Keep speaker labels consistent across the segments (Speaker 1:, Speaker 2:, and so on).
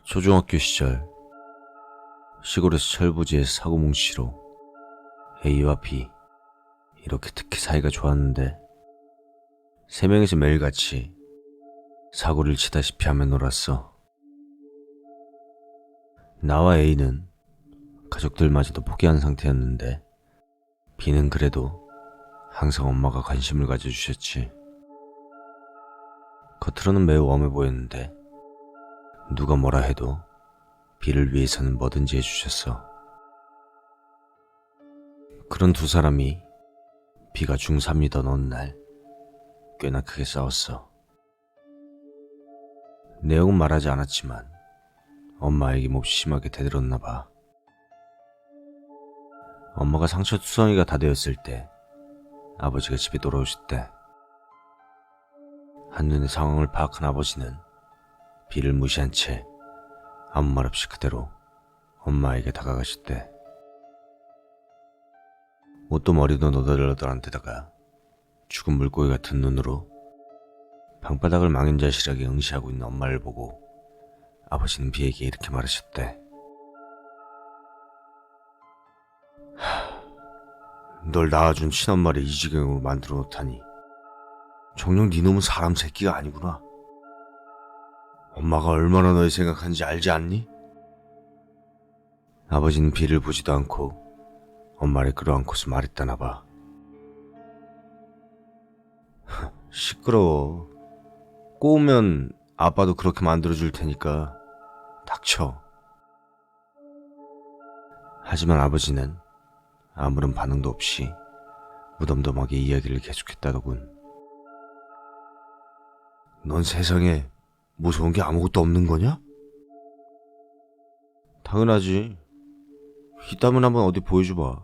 Speaker 1: 초중학교 시절 시골에서 철부지에서 사고 뭉치로 A와 B 이렇게 특히 사이가 좋았는데 세 명이서 매일같이 사고를 치다시피 하며 놀았어. 나와 A는 가족들마저도 포기한 상태였는데 B는 그래도 항상 엄마가 관심을 가져주셨지. 겉으로는 매우 엄해 보였는데 누가 뭐라 해도 B를 위해서는 뭐든지 해주셨어. 그런 두 사람이 B가 중3이던 어느 날 꽤나 크게 싸웠어. 내용은 말하지 않았지만 엄마에게 몹시 심하게 대들었나 봐. 엄마가 상처투성이가 다 되었을 때 아버지가 집에 돌아오실 때 한눈에 상황을 파악한 아버지는 B를 무시한 채 아무 말 없이 그대로 엄마에게 다가가셨대. 옷도 머리도 너덜너덜한 데다가 죽은 물고기 같은 눈으로 방바닥을 망연자실하게 응시하고 있는 엄마를 보고 아버지는 B에게 이렇게 말하셨대. 널 낳아준 친엄마를 이 지경으로 만들어 놓다니 정녕 네 놈은 사람 새끼가 아니구나. 엄마가 얼마나 널 생각하는지 알지 않니? 아버지는 B를 보지도 않고 엄마를 끌어안고서 말했다나 봐. 시끄러워. 꼬우면 아빠도 그렇게 만들어줄 테니까 닥쳐. 하지만 아버지는 아무런 반응도 없이 무덤덤하게 이야기를 계속했다더군. 넌 세상에 무서운 게 아무것도 없는 거냐? 당연하지. 있다면 한번 어디 보여줘봐.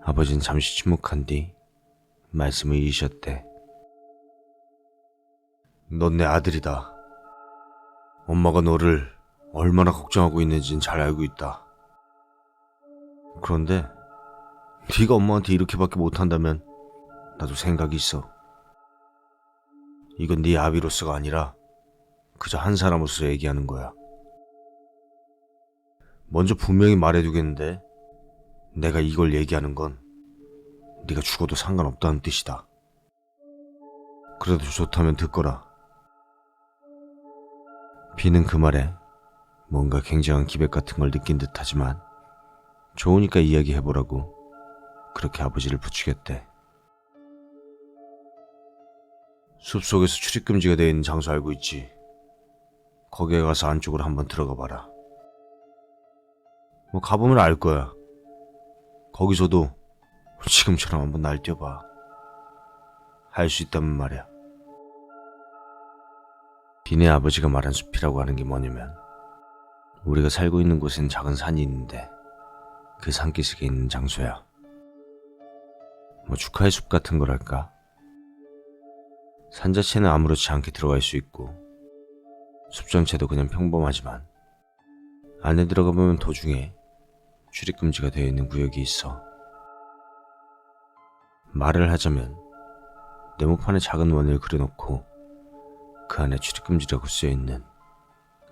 Speaker 1: 아버지는 잠시 침묵한 뒤 말씀을 이으셨대. 넌 내 아들이다. 엄마가 너를 얼마나 걱정하고 있는지는 잘 알고 있다. 그런데 네가 엄마한테 이렇게밖에 못한다면 나도 생각이 있어. 이건 네 아비로서가 아니라 그저 한 사람으로서 얘기하는 거야. 먼저 분명히 말해두겠는데 내가 이걸 얘기하는 건 네가 죽어도 상관없다는 뜻이다. 그래도 좋다면 듣거라. B는 그 말에 뭔가 굉장한 기백 같은 걸 느낀 듯하지만 좋으니까 이야기해보라고 그렇게 아버지를 부추겼대. 숲속에서 출입금지가 되어 있는 장소 알고 있지? 거기에 가서 안쪽으로 한번 들어가 봐라. 뭐 가보면 알 거야. 거기서도 지금처럼 한번 날뛰어봐. 할 수 있다면 말이야. B네 아버지가 말한 숲이라고 하는 게 뭐냐면 우리가 살고 있는 곳엔 작은 산이 있는데 그 산기슭에 있는 장소야. 뭐 축하의 숲 같은 거랄까? 산 자체는 아무렇지 않게 들어갈 수 있고 숲 전체도 그냥 평범하지만 안에 들어가 보면 도중에 출입금지가 되어 있는 구역이 있어. 말을 하자면 네모판에 작은 원을 그려놓고 그 안에 출입금지라고 쓰여있는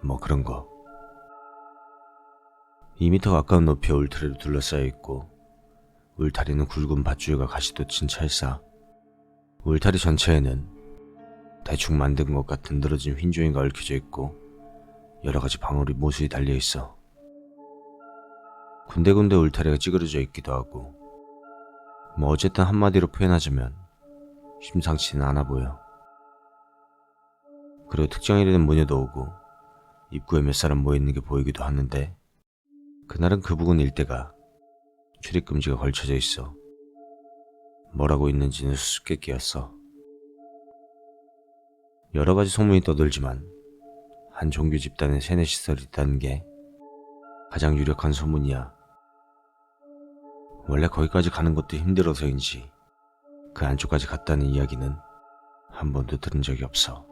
Speaker 1: 뭐 그런 거. 2m 가까운 높이의 울타리로 둘러싸여 있고 울타리는 굵은 밧줄과 가시도 친 찰싸. 울타리 전체에는 대충 만든 것 같은 늘어진 흰종이가 얽혀져 있고 여러가지 방울이 모수히 달려있어. 군데군데 울타리가 찌그러져 있기도 하고 뭐 어쨌든 한마디로 표현하자면 심상치는 않아 보여. 그리고 특정일에는 모녀도 오고 입구에 몇 사람 모여있는 게 보이기도 하는데 그날은 그 부근 일대가 출입금지가 걸쳐져 있어. 뭐라고 있는지는 수수께끼였어. 여러가지 소문이 떠돌지만 한 종교 집단의 세뇌시설이 있다는 게 가장 유력한 소문이야. 원래 거기까지 가는 것도 힘들어서인지 그 안쪽까지 갔다는 이야기는 한 번도 들은 적이 없어.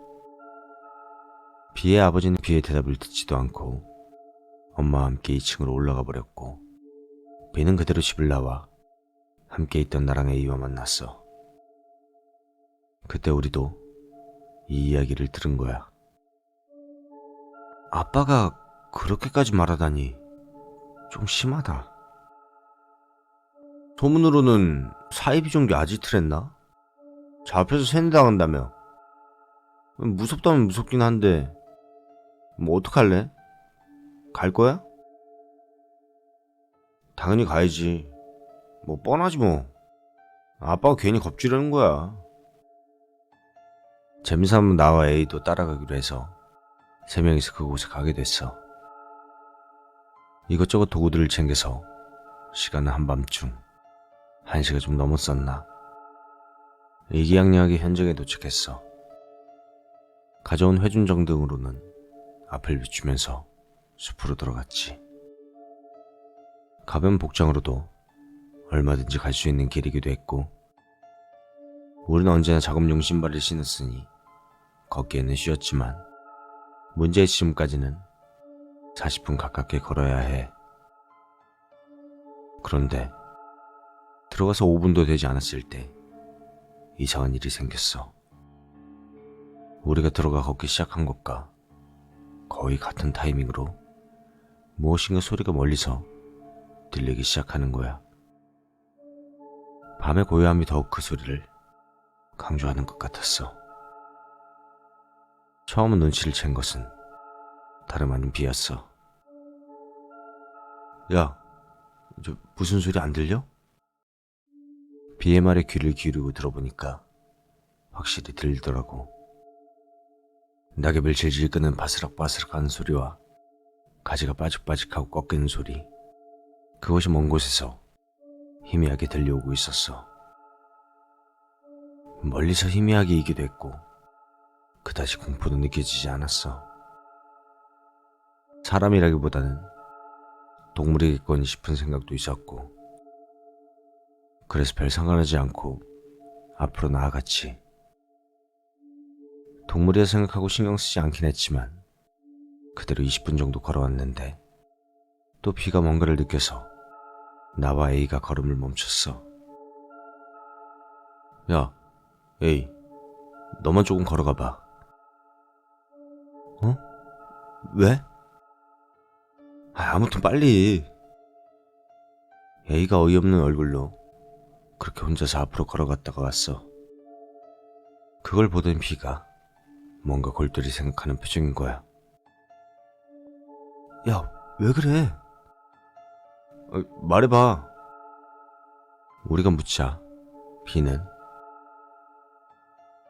Speaker 1: B의 아버지는 B의 대답을 듣지도 않고 엄마와 함께 2층으로 올라가 버렸고 B는 그대로 집을 나와 함께 있던 나랑 A와 만났어. 그때 우리도 이 이야기를 들은 거야. 아빠가 그렇게까지 말하다니 좀 심하다. 소문으로는 사이비 종교 아지트를 했나? 잡혀서 세뇌당한다며. 무섭다면 무섭긴 한데 뭐 어떡할래? 갈 거야? 당연히 가야지. 뭐 뻔하지 뭐. 아빠가 괜히 겁주려는 거야. 재미삼아 나와 A도 따라가기로 해서 세 명이서 그곳에 가게 됐어. 이것저것 도구들을 챙겨서 시간은 한밤중 1시가 좀 넘었었나. 의기양양하게 현장에 도착했어. 가져온 회준정 등으로는 앞을 비추면서 숲으로 들어갔지. 가벼운 복장으로도 얼마든지 갈 수 있는 길이기도 했고, 우리는 언제나 작업용 신발을 신었으니 걷기에는 쉬웠지만 문제의 지점까지는 40분 가깝게 걸어야 해. 그런데 들어가서 5분도 되지 않았을 때 이상한 일이 생겼어. 우리가 들어가 걷기 시작한 것과 거의 같은 타이밍으로 무엇인가 소리가 멀리서 들리기 시작하는 거야. 밤의 고요함이 더욱 그 소리를 강조하는 것 같았어. 처음 눈치를 챈 것은 다름 아닌 비였어. 야, 저 무슨 소리 안 들려? 비의 말에 귀를 기울이고 들어보니까 확실히 들리더라고. 낙엽을 질질 끄는 바스락바스락하는 소리와 가지가 빠직빠직하고 꺾이는 소리, 그것이 먼 곳에서 희미하게 들려오고 있었어. 멀리서 희미하게 이기도 했고 그다지 공포도 느껴지지 않았어. 사람이라기보다는 동물이겠거니 싶은 생각도 있었고, 그래서 별 상관하지 않고 앞으로 나아갔지. 동물이라 생각하고 신경 쓰지 않긴 했지만 그대로 20분 정도 걸어왔는데 또 비가 뭔가를 느껴서 나와 A가 걸음을 멈췄어. 야, A, 너만 조금 걸어가봐. 어? 왜? 아무튼 빨리. A가 어이없는 얼굴로 그렇게 혼자서 앞으로 걸어갔다가 왔어. 그걸 보던 B가 뭔가 골똘히 생각하는 표정인 거야. 야, 왜 그래? 말해봐. 우리가 묻자 B는,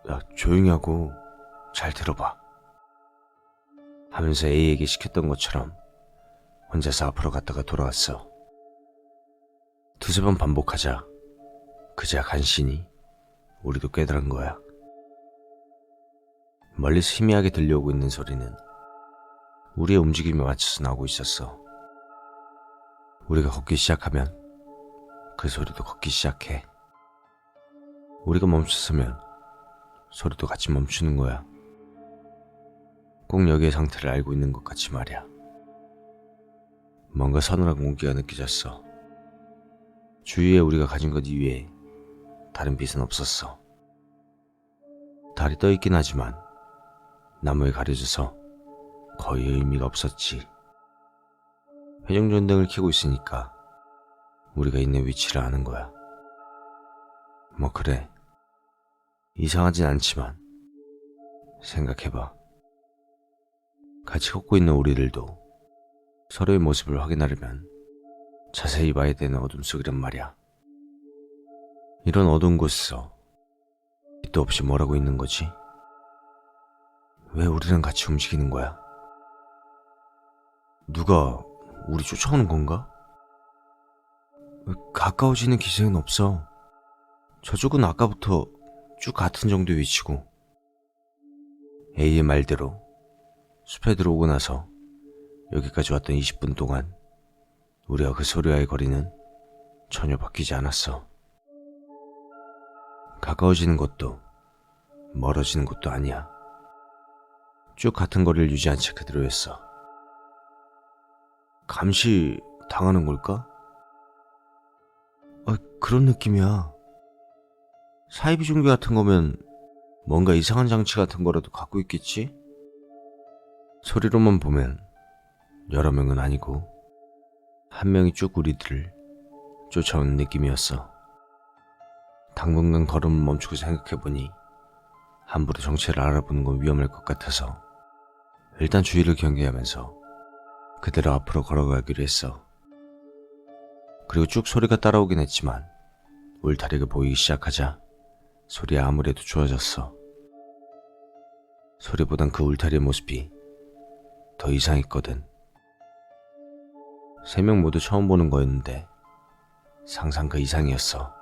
Speaker 1: 야, 조용히 하고 잘 들어봐 하면서 A에게 시켰던 것처럼 혼자서 앞으로 갔다가 돌아왔어. 두세 번 반복하자 그제야 간신히 우리도 깨달은 거야. 멀리서 희미하게 들려오고 있는 소리는 우리의 움직임에 맞춰서 나오고 있었어. 우리가 걷기 시작하면 그 소리도 걷기 시작해. 우리가 멈춰서면 소리도 같이 멈추는 거야. 꼭 여기의 상태를 알고 있는 것 같이 말이야. 뭔가 서늘한 공기가 느껴졌어. 주위에 우리가 가진 것 이외에 다른 빛은 없었어. 달이 떠있긴 하지만 나무에 가려져서 거의 의미가 없었지. 회전전등을 켜고 있으니까 우리가 있는 위치를 아는 거야. 뭐 그래, 이상하진 않지만 생각해봐. 같이 걷고 있는 우리들도 서로의 모습을 확인하려면 자세히 봐야 되는 어둠 속이란 말이야. 이런 어두운 곳에서 빛도 없이 뭘 하고 있는 거지? 왜 우리랑 같이 움직이는 거야? 누가 우리 쫓아오는 건가? 가까워지는 기색은 없어. 저쪽은 아까부터 쭉 같은 정도의 위치고. A의 말대로 숲에 들어오고 나서 여기까지 왔던 20분 동안 우리가 그 소리와의 거리는 전혀 바뀌지 않았어. 가까워지는 것도 멀어지는 것도 아니야. 쭉 같은 거리를 유지한 채 그대로였어. 감시 당하는 걸까? 그런 느낌이야. 사이비 종교 같은 거면 뭔가 이상한 장치 같은 거라도 갖고 있겠지? 소리로만 보면 여러 명은 아니고 한 명이 쭉 우리들을 쫓아오는 느낌이었어. 당분간 걸음을 멈추고 생각해보니 함부로 정체를 알아보는 건 위험할 것 같아서 일단 주위를 경계하면서 그대로 앞으로 걸어가기로 했어. 그리고 쭉 소리가 따라오긴 했지만 울타리가 보이기 시작하자 소리가 아무래도 좋아졌어. 소리보단 그 울타리의 모습이 더 이상했거든. 3명 모두 처음 보는 거였는데 상상 그 이상이었어.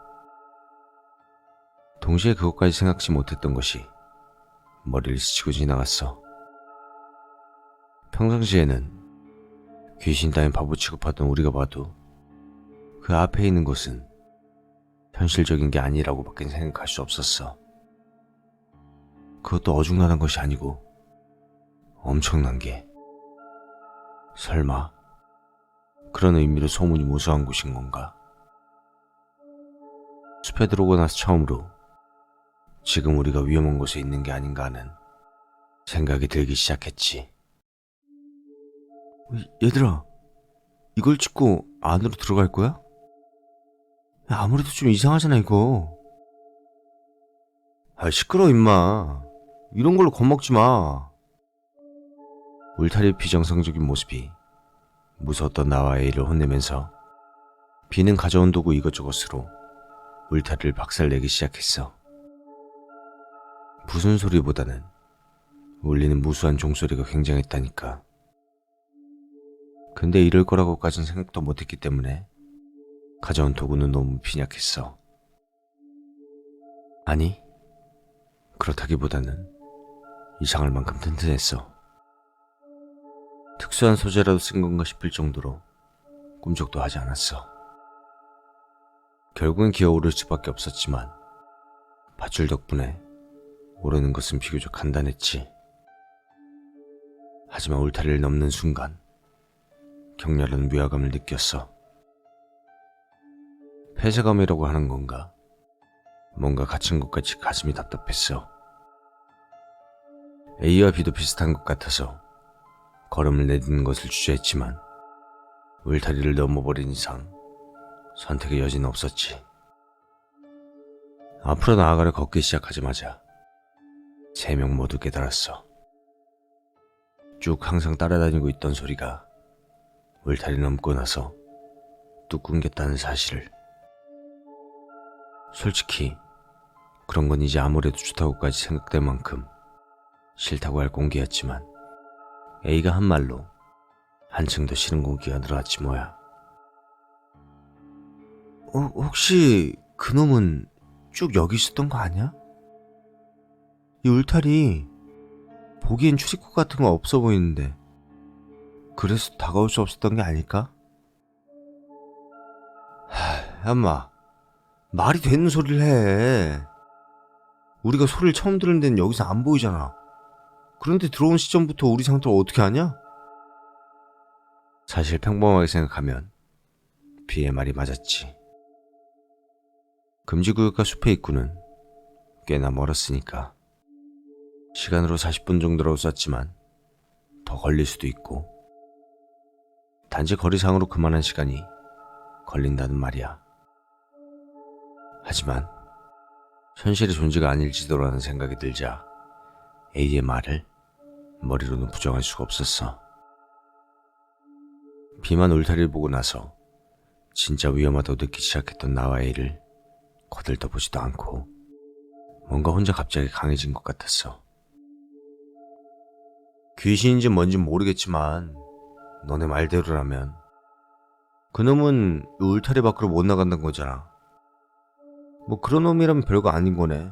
Speaker 1: 동시에 그것까지 생각지 못했던 것이 머리를 스치고 지나갔어. 평상시에는 귀신 따윈 바보 취급하던 우리가 봐도 그 앞에 있는 것은 현실적인 게 아니라고 밖엔 생각할 수 없었어. 그것도 어중간한 것이 아니고 엄청난 게. 설마 그런 의미로 소문이 무수한 곳인 건가? 숲에 들어오고 나서 처음으로 지금 우리가 위험한 곳에 있는 게 아닌가 하는 생각이 들기 시작했지. 얘들아, 이걸 찍고 안으로 들어갈 거야? 야, 아무래도 좀 이상하잖아 이거. 시끄러워 임마. 이런 걸로 겁먹지 마. 울타리의 비정상적인 모습이 무서웠던 나와 A를 혼내면서 B는 가져온 도구 이것저것으로 울타리를 박살내기 시작했어. 부순 소리보다는 울리는 무수한 종소리가 굉장했다니까. 근데 이럴 거라고까진 생각도 못했기 때문에 가져온 도구는 너무 빈약했어. 아니, 그렇다기보다는 이상할 만큼 튼튼했어. 특수한 소재라도 쓴 건가 싶을 정도로 꿈쩍도 하지 않았어. 결국엔 기어오를 수밖에 없었지만 밧줄 덕분에 오르는 것은 비교적 간단했지. 하지만 울타리를 넘는 순간 격렬한 위화감을 느꼈어. 폐쇄감이라고 하는 건가? 뭔가 갇힌 것 같이 가슴이 답답했어. A와 B도 비슷한 것 같아서 걸음을 내딛는 것을 주저했지만 울타리를 넘어버린 이상 선택의 여지는 없었지. 앞으로 나아가려 걷기 시작하자마자 3명 모두 깨달았어. 쭉 항상 따라다니고 있던 소리가 울타리 넘고 나서 뚝 끊겼다는 사실을. 솔직히 그런 건 이제 아무래도 좋다고까지 생각될 만큼 싫다고 할 공기였지만 A가 한 말로 한층 더 싫은 공기가 늘어났지 뭐야. 혹시 그놈은 쭉 여기 있었던 거 아니야? 이 울타리 보기엔 출입구 같은 거 없어 보이는데 그래서 다가올 수 없었던 게 아닐까? 엄마, 말이 되는 소리를 해. 우리가 소리를 처음 들은 데는 여기서 안 보이잖아. 그런데 들어온 시점부터 우리 상태를 어떻게 아냐? 사실 평범하게 생각하면 B의 말이 맞았지. 금지구역과 숲의 입구는 꽤나 멀었으니까 시간으로 40분 정도라고 썼지만 더 걸릴 수도 있고 단지 거리상으로 그만한 시간이 걸린다는 말이야. 하지만 현실의 존재가 아닐지도라는 생각이 들자 A의 말을 머리로는 부정할 수가 없었어. B만 울타리를 보고 나서 진짜 위험하다고 느끼기 시작했던 나와 A를 거들떠보지도 않고 뭔가 혼자 갑자기 강해진 것 같았어. 귀신인지 뭔진 모르겠지만 너네 말대로라면 그놈은 울타리 밖으로 못 나간다는 거잖아. 뭐 그런 놈이라면 별거 아닌 거네.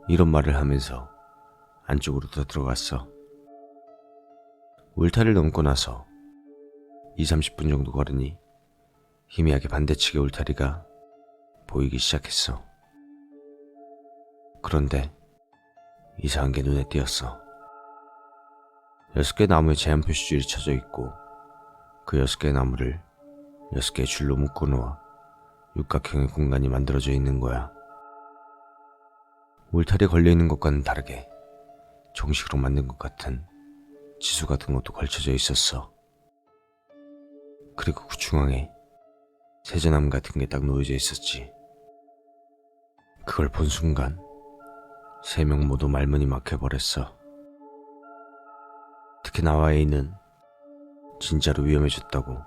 Speaker 1: 이런 말을 하면서 안쪽으로 더 들어갔어. 울타리를 넘고 나서 20-30분 정도 걸으니 희미하게 반대측의 울타리가 보이기 시작했어. 그런데 이상한 게 눈에 띄었어. 6개의 나무에 제한 표시줄이 쳐져 있고 그 6개의 나무를 6개의 줄로 묶어 놓아 육각형의 공간이 만들어져 있는 거야. 울타리에 걸려있는 것과는 다르게 정식으로 만든 것 같은 지수 같은 것도 걸쳐져 있었어. 그리고 그 중앙에 세제나무 같은 게 딱 놓여져 있었지. 그걸 본 순간 3명 모두 말문이 막혀버렸어. 특히 나와 A는 진짜로 위험해졌다고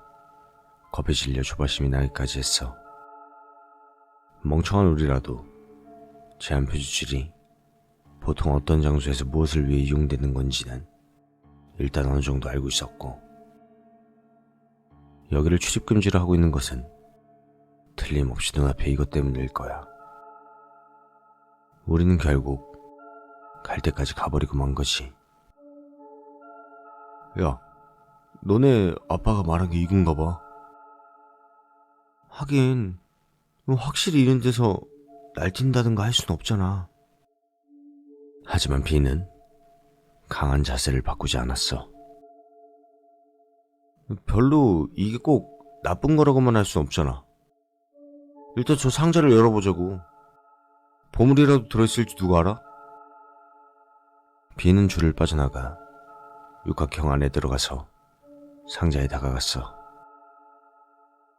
Speaker 1: 겁에 질려 조바심이 나기까지 했어. 멍청한 우리라도 제한 표지줄이 보통 어떤 장소에서 무엇을 위해 이용되는 건지는 일단 어느 정도 알고 있었고, 여기를 출입금지로 하고 있는 것은 틀림없이 눈앞에 이것 때문일 거야. 우리는 결국 갈 때까지 가버리고 만 거지. 야, 너네 아빠가 말한 게 이건가 봐. 하긴 확실히 이런 데서 날뛴다든가 할 순 없잖아. 하지만 B는 강한 자세를 바꾸지 않았어. 별로 이게 꼭 나쁜 거라고만 할 순 없잖아. 일단 저 상자를 열어보자고. 보물이라도 들어있을지 누가 알아? B는 줄을 빠져나가 육각형 안에 들어가서 상자에 다가갔어.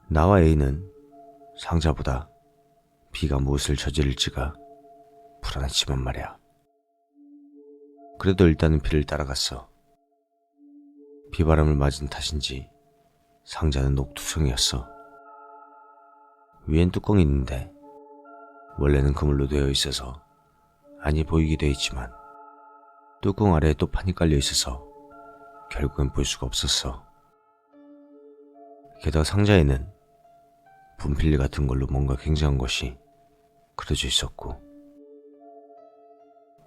Speaker 1: 나와 A는 상자보다 B가 무엇을 저지를지가 불안했지만 말이야. 그래도 일단은 B를 따라갔어. 비바람을 맞은 탓인지 상자는 녹두성이었어. 위엔 뚜껑이 있는데 원래는 그물로 되어 있어서 안이 보이기도 했지만 뚜껑 아래에 또 판이 깔려 있어서 결국엔 볼 수가 없었어. 게다가 상자에는 분필 같은 걸로 뭔가 굉장한 것이 그려져 있었고,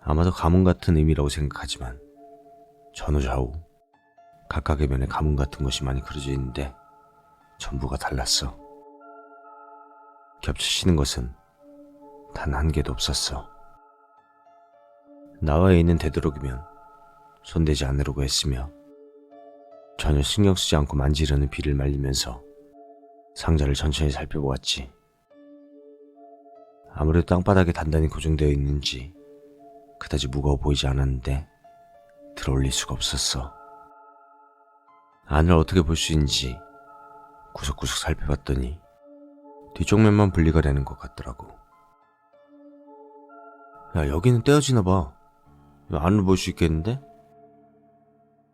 Speaker 1: 아마도 가문 같은 의미라고 생각하지만 전후좌우 각각의 면에 가문 같은 것이 많이 그려져 있는데 전부가 달랐어. 겹쳐지는 것은 단 한 개도 없었어. 나와 A는 되도록이면 손대지 않으려고 했으며 전혀 신경 쓰지 않고 만지려는 B를 말리면서 상자를 천천히 살펴보았지. 아무래도 땅바닥에 단단히 고정되어 있는지 그다지 무거워 보이지 않았는데 들어올릴 수가 없었어. 안을 어떻게 볼 수 있는지 구석구석 살펴봤더니 뒤쪽 면만 분리가 되는 것 같더라고. 야, 여기는 떼어지나 봐. 안을 볼 수 있겠는데?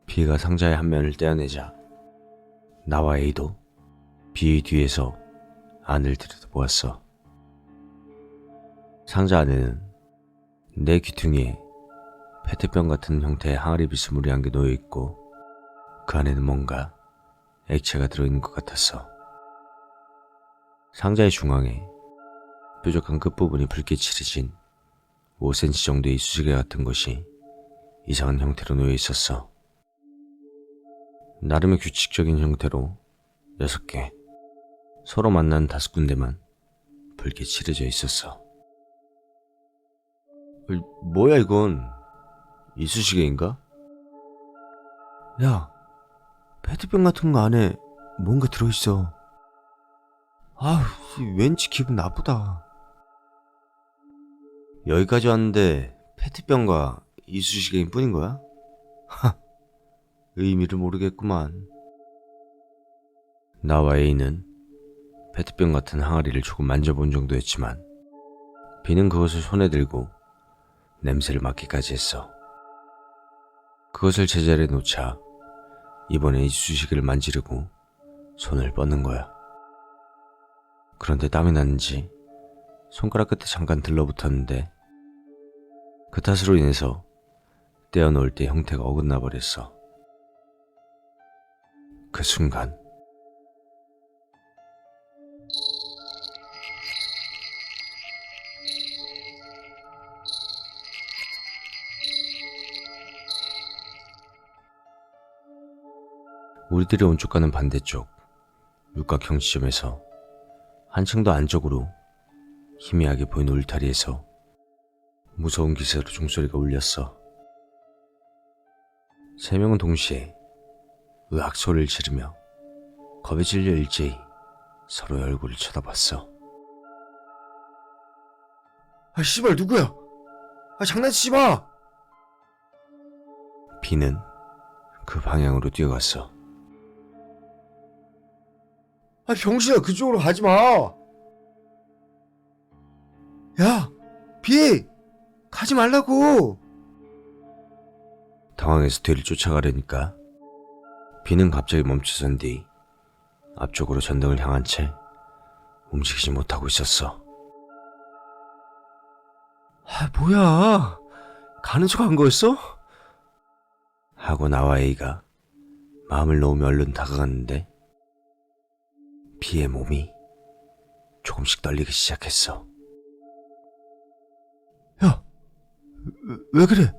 Speaker 1: B가 상자의 한 면을 떼어내자 나와 A도 B의 뒤에서 안을 들여다보았어. 상자 안에는 내 귀퉁이에 페트병 같은 형태의 항아리 비스무리 한 개 놓여있고 그 안에는 뭔가 액체가 들어있는 것 같았어. 상자의 중앙에 뾰족한 끝부분이 붉게 칠해진 5cm 정도의 이쑤시개 같은 것이 이상한 형태로 놓여 있었어. 나름의 규칙적인 형태로 6개, 서로 만난 5군데만 붉게 칠해져 있었어. 뭐야 이건? 이쑤시개인가? 야, 페트병 같은 거 안에 뭔가 들어있어. 아우, 왠지 기분 나쁘다. 여기까지 왔는데 페트병과 이쑤시개인 뿐인 거야? 하, 의미를 모르겠구만. 나와 A는 페트병 같은 항아리를 조금 만져본 정도였지만 B는 그것을 손에 들고 냄새를 맡기까지 했어. 그것을 제자리에 놓자 이번엔 이쑤시개를 만지려고 손을 뻗는 거야. 그런데 땀이 났는지 손가락 끝에 잠깐 들러붙었는데 그 탓으로 인해서 떼어놓을 때 형태가 어긋나 버렸어. 그 순간 우리들이 온 쪽과는 반대쪽 육각형 지점에서 한층 더 안쪽으로 희미하게 보이는 울타리에서 무서운 기세로 종소리가 울렸어. 3명은 동시에 으악 소리를 지르며 겁에 질려 일제히 서로의 얼굴을 쳐다봤어. 아, 씨발 누구야? 아, 장난치지 마! 비는 그 방향으로 뛰어갔어.
Speaker 2: 아, 병신아, 그쪽으로 가지 마. 야, 비! 가지 말라고!
Speaker 1: 당황해서 뒤를 쫓아가려니까 비는 갑자기 멈춰선 뒤 앞쪽으로 전등을 향한 채 움직이지 못하고 있었어.
Speaker 2: 아, 뭐야. 가는 척 한 거였어?
Speaker 1: 하고 나와 A가 마음을 놓으며 얼른 다가갔는데 비의 몸이 조금씩 떨리기 시작했어.
Speaker 2: 야, 왜 그래?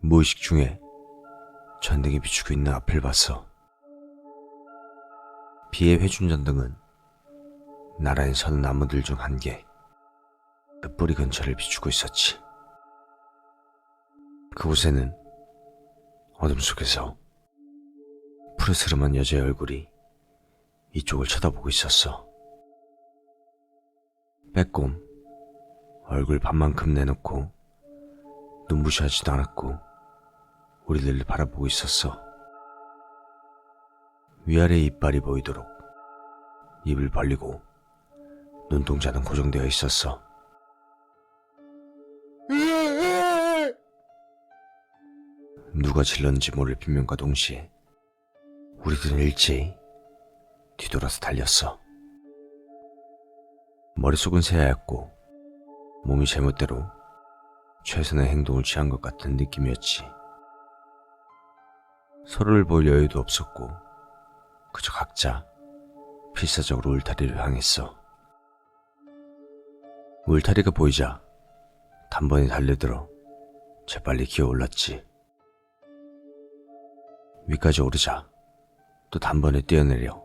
Speaker 1: 무의식 중에 전등이 비추고 있는 앞을 봤어. 비의 회준 전등은 나란히 서는 나무들 중 한 개, 그 뿌리 근처를 비추고 있었지. 그곳에는 어둠 속에서 푸르스름한 여자의 얼굴이 이쪽을 쳐다보고 있었어. 빼꼼 얼굴 반만큼 내놓고 눈부셔하지도 않았고 우리들을 바라보고 있었어. 위아래 이빨이 보이도록 입을 벌리고 눈동자는 고정되어 있었어. 누가 질렀는지 모를 비명과 동시에 우리들은 일제히 뒤돌아서 달렸어. 머릿속은 새하얗고 몸이 제멋대로 최선의 행동을 취한 것 같은 느낌이었지. 서로를 볼 여유도 없었고 그저 각자 필사적으로 울타리를 향했어. 울타리가 보이자 단번에 달려들어 재빨리 기어올랐지. 위까지 오르자 또 단번에 뛰어내려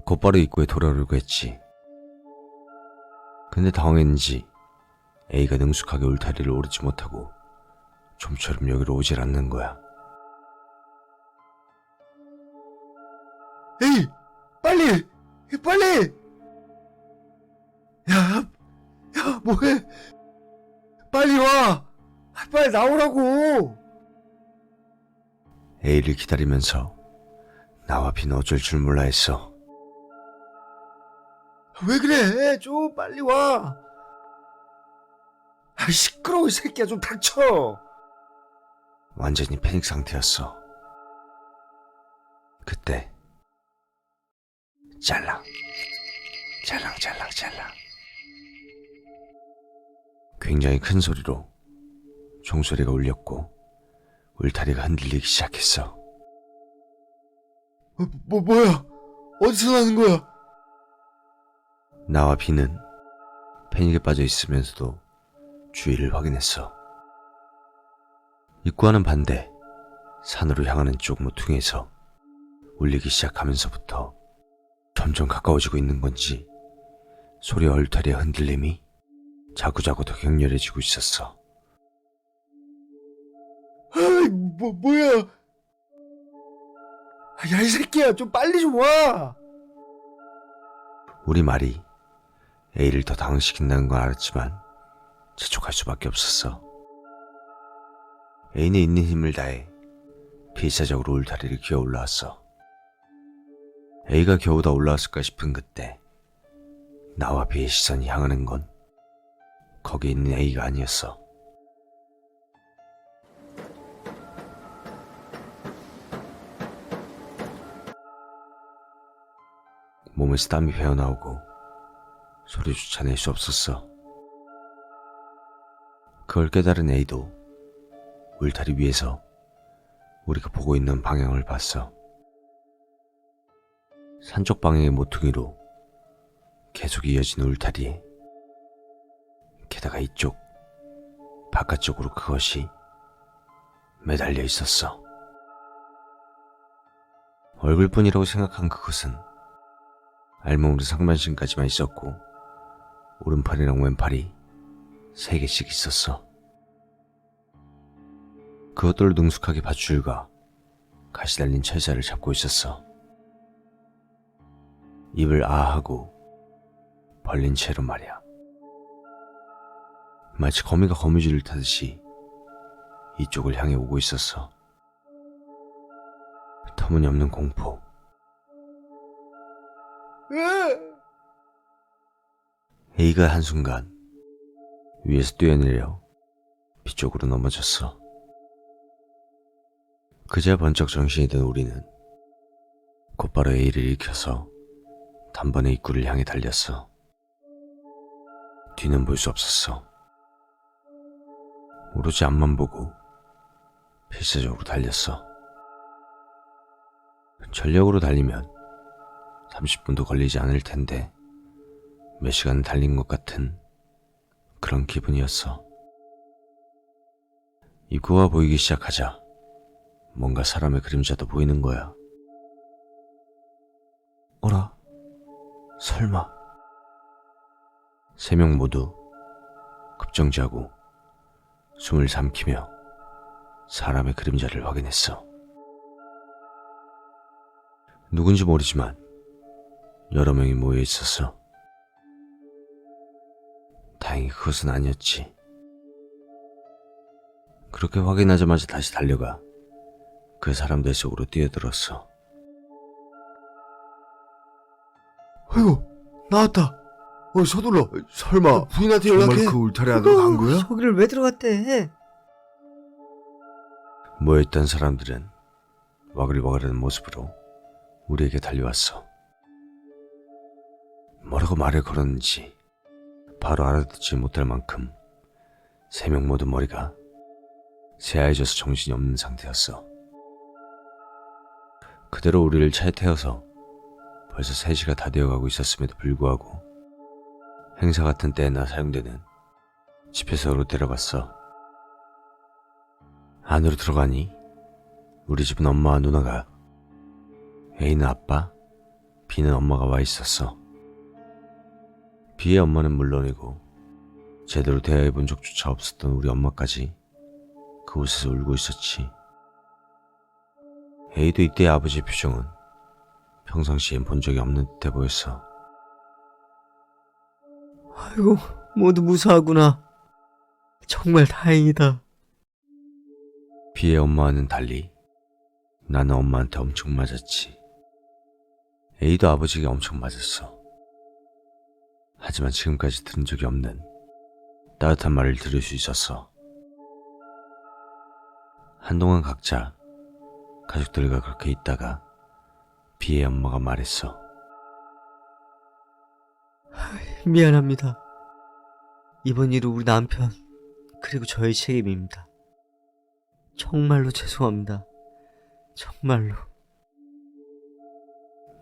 Speaker 1: 곧바로 입구에 돌아오려고 했지. 근데 당황했는지 A가 능숙하게 울타리를 오르지 못하고 좀처럼 여기로 오질 않는 거야.
Speaker 2: 에이, 빨리! 빨리! 야, 뭐해? 빨리 와! 빨리 나오라고!
Speaker 1: A를 기다리면서 나와 비는 어쩔 줄 몰라 했어.
Speaker 2: 왜 그래? 좀 빨리 와! 아, 시끄러워, 이 새끼야. 좀 닥쳐!
Speaker 1: 완전히 패닉 상태였어. 그때 짤랑 굉장히 큰 소리로 종소리가 울렸고 울타리가 흔들리기 시작했어.
Speaker 2: 뭐야? 어디서 나는 거야?
Speaker 1: 나와 비는 패닉에 빠져 있으면서도 주위를 확인했어. 입구와는 반대 산으로 향하는 쪽 모퉁이에서 울리기 시작하면서부터 점점 가까워지고 있는 건지 소리와 울타리의 흔들림이 자꾸자꾸 더 격렬해지고 있었어.
Speaker 2: 아이, 뭐야? 야, 이 새끼야, 좀 빨리 좀 와!
Speaker 1: 우리 말이 A를 더 당황시킨다는 건 알았지만 재촉할 수밖에 없었어. A는 있는 힘을 다해 필사적으로 울타리를 기어 올라왔어. A가 겨우 다 올라왔을까 싶은 그때 나와 B의 시선이 향하는 건 거기 있는 A가 아니었어. 몸에서 땀이 배어나오고 소리조차 낼 수 없었어. 그걸 깨달은 A도 울타리 위에서 우리가 보고 있는 방향을 봤어. 산쪽 방향의 모퉁이로 계속 이어진 울타리에 게다가 이쪽 바깥쪽으로 그것이 매달려 있었어. 얼굴뿐이라고 생각한 그것은 알몸으로 상반신까지만 있었고 오른팔이랑 왼팔이 3개씩 있었어. 그것들을 능숙하게 밧줄과 가시 달린 철사를 잡고 있었어. 입을 아하고 벌린 채로 말이야. 마치 거미가 거미줄을 타듯이 이쪽을 향해 오고 있었어. 터무니없는 공포. A가 한순간 위에서 뛰어내려 B 쪽으로 넘어졌어. 그제야 번쩍 정신이 든 우리는 곧바로 A를 일으켜서 단번에 입구를 향해 달렸어. 뒤는 볼 수 없었어. 오로지 앞만 보고 필사적으로 달렸어. 전력으로 달리면 30분도 걸리지 않을 텐데 몇 시간 달린 것 같은 그런 기분이었어. 입구가 보이기 시작하자 뭔가 사람의 그림자도 보이는 거야. 어라? 설마? 3명 모두 급정지하고 숨을 삼키며 사람의 그림자를 확인했어. 누군지 모르지만 여러 명이 모여 있었어. 다행히 그것은 아니었지. 그렇게 확인하자마자 다시 달려가 그 사람들 속으로 뛰어들었어.
Speaker 2: 아이고, 나왔다. 서둘러. 설마 부인한테 연락해? 정말 그 울타리 안으로 간 거야?
Speaker 3: 저기를 왜 들어갔대?
Speaker 1: 모여있던 사람들은 와글와글하는 모습으로 우리에게 달려왔어. 뭐라고 말을 걸었는지 바로 알아듣지 못할 만큼 3명 모두 머리가 새하얘져서 정신이 없는 상태였어. 그대로 우리를 차에 태워서 벌써 3시가 다 되어가고 있었음에도 불구하고 행사 같은 때나 사용되는 집회소로 데려갔어. 안으로 들어가니 우리 집은 엄마와 누나가, A는 아빠, B는 엄마가 와 있었어. B의 엄마는 물론이고 제대로 대화해본 적조차 없었던 우리 엄마까지 그곳에서 울고 있었지. A도 이때의 아버지의 표정은 평상시엔 본 적이 없는 듯해 보였어.
Speaker 3: 아이고, 모두 무사하구나. 정말 다행이다.
Speaker 1: B의 엄마와는 달리 나는 엄마한테 엄청 맞았지. A도 아버지에게 엄청 맞았어. 하지만 지금까지 들은 적이 없는 따뜻한 말을 들을 수 있었어. 한동안 각자 가족들과 그렇게 있다가 B의 엄마가 말했어.
Speaker 3: 미안합니다. 이번 일은 우리 남편 그리고 저의 책임입니다. 정말로 죄송합니다. 정말로.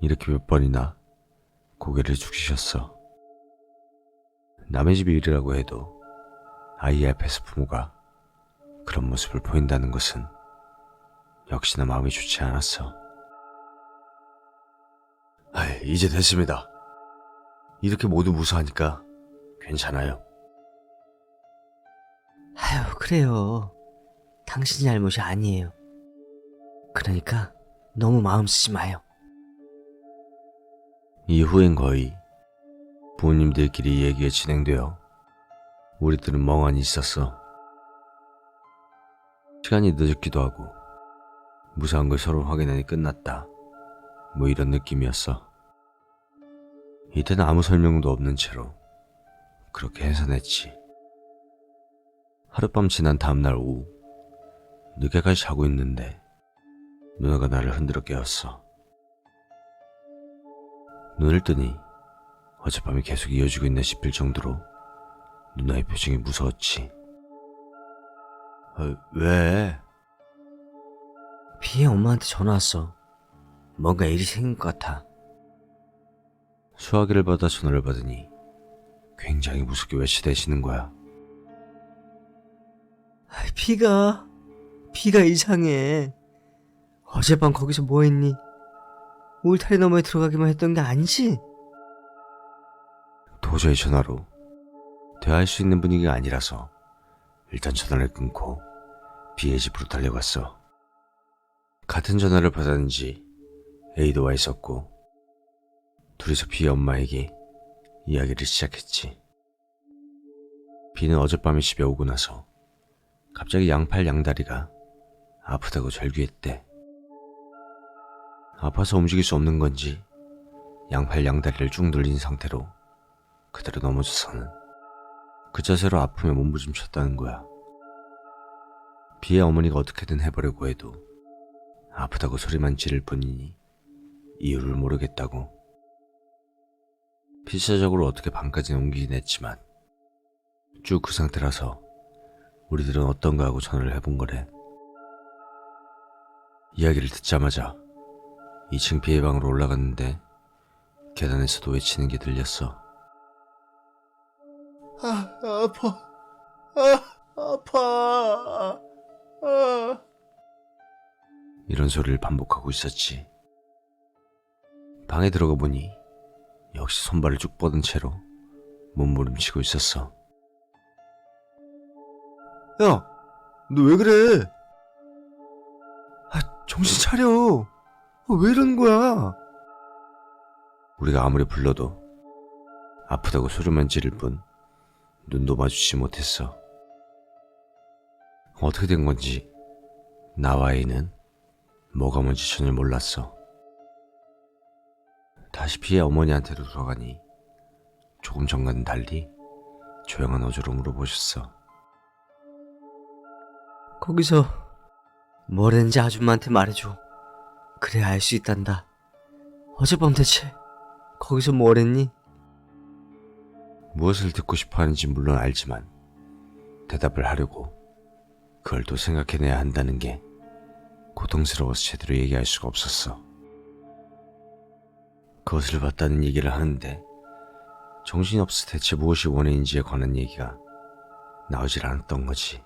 Speaker 1: 이렇게 몇 번이나 고개를 숙이셨어. 남의 집 일이라고 해도 아이 앞에서 부모가 그런 모습을 보인다는 것은 역시나 마음이 좋지 않았어. 이제 됐습니다. 이렇게 모두 무사하니까 괜찮아요.
Speaker 3: 아유, 그래요. 당신 잘못이 아니에요. 그러니까 너무 마음 쓰지 마요.
Speaker 1: 이후엔 거의 부모님들끼리 얘기가 진행되어 우리들은 멍하니 있었어. 시간이 늦었기도 하고 무사한 걸 서로 확인하니 끝났다, 뭐 이런 느낌이었어. 이때는 아무 설명도 없는 채로 그렇게 해산했지. 하룻밤 지난 다음날 오후 늦게까지 자고 있는데 누나가 나를 흔들어 깨웠어. 눈을 뜨니 어젯밤이 계속 이어지고 있나 싶을 정도로 누나의 표정이 무서웠지. 왜?
Speaker 3: B의 엄마한테 전화 왔어. 뭔가 일이 생긴 것 같아.
Speaker 1: 수화기를 받아 전화를 받으니 굉장히 무섭게 외치대시는 거야.
Speaker 3: B가 이상해. 어젯밤 거기서 뭐 했니? 울타리 너머에 들어가기만 했던 게 아니지?
Speaker 1: 도저히 전화로 대화할 수 있는 분위기가 아니라서 일단 전화를 끊고 B의 집으로 달려갔어. 같은 전화를 받았는지 A도 와 있었고 둘이서 B의 엄마에게 이야기를 시작했지. B는 어젯밤에 집에 오고 나서 갑자기 양팔 양다리가 아프다고 절규했대. 아파서 움직일 수 없는 건지 양팔 양다리를 쭉 늘린 상태로 그대로 넘어져서는 그 자세로 아픔에 몸부림쳤다는 거야. 비의 어머니가 어떻게든 해보려고 해도 아프다고 소리만 지를 뿐이니 이유를 모르겠다고. 필사적으로 어떻게 방까지는 옮기긴 했지만 쭉 그 상태라서 우리들은 어떤가 하고 전화를 해본 거래. 이야기를 듣자마자 2층 비의 방으로 올라갔는데 계단에서도 외치는 게 들렸어.
Speaker 2: 아파. 아파.
Speaker 1: 이런 소리를 반복하고 있었지. 방에 들어가 보니 역시 손발을 쭉 뻗은 채로 몸부림치고 있었어.
Speaker 2: 야, 너 왜 그래? 정신 차려. 왜 이러는 거야?
Speaker 1: 우리가 아무리 불러도 아프다고 소리만 지를 뿐 눈도 마주치지 못했어. 어떻게 된 건지 나와 A는 뭐가 뭔지 전혀 몰랐어. 다시 비의 어머니한테로 돌아가니 조금 전과는 달리 조용한 어조로 물어보셨어.
Speaker 3: 거기서 뭘 했는지 아줌마한테 말해줘. 그래야 알 수 있단다. 어젯밤 대체 거기서 뭘 했니?
Speaker 1: 무엇을 듣고 싶어 하는지 물론 알지만 대답을 하려고 그걸 또 생각해내야 한다는 게 고통스러워서 제대로 얘기할 수가 없었어. 그것을 봤다는 얘기를 하는데 정신이 없어 대체 무엇이 원인인지에 관한 얘기가 나오질 않았던 거지.